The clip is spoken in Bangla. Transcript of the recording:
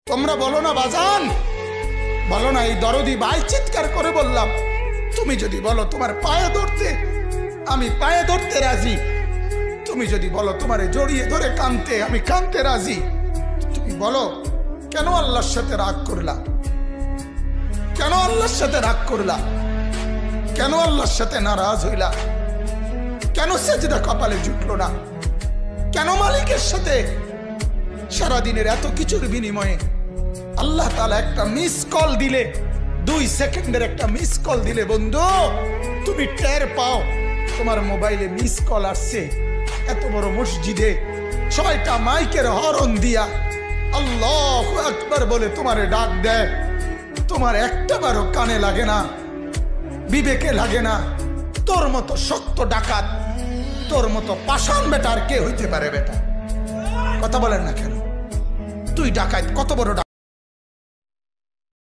তোমরা বলো না বাজান, বলো না এই দরদি ভাই চিৎকার করে বললাম, তুমি যদি বলো তোমার পায়ে ধরতে, আমি পায়ে ধরতে রাজি। তুমি যদি বলো তোমারে জড়িয়ে ধরে কাঁদতে, আমি কাঁদতে রাজি। তুমি বলো কেন আল্লাহর সাথে রাগ করলা? কেন আল্লাহর সাথে রাগ করলা? কেন আল্লাহর সাথে নারাজ হইলা? কেন সেজদা কপালে জুটলো না? কেন মালিকের সাথে সারাদিনের এত কিছুর বিনিময়ে আল্লাহ তাআলা একটা মিস কল দিলে, 2 সেকেন্ডের একটা মিস কল দিলে বন্ধু তুমি টের পাও তোমার মোবাইলে মিস কল আসছে। এত বড় মসজিদে 6টা মাইকের হরন দিয়া আল্লাহু আকবার বলে তোমারে ডাক দেয়, তোমার একটাবারও কানে লাগে না, বিবেকে লাগে না। তোর মতো শক্ত ডাকাত, তোর মতো পাষাণ বেটার কে হইতে পারে? বেটা কথা বলেন না কেন? তুই ডাকাত, কত বড় ডাকাত।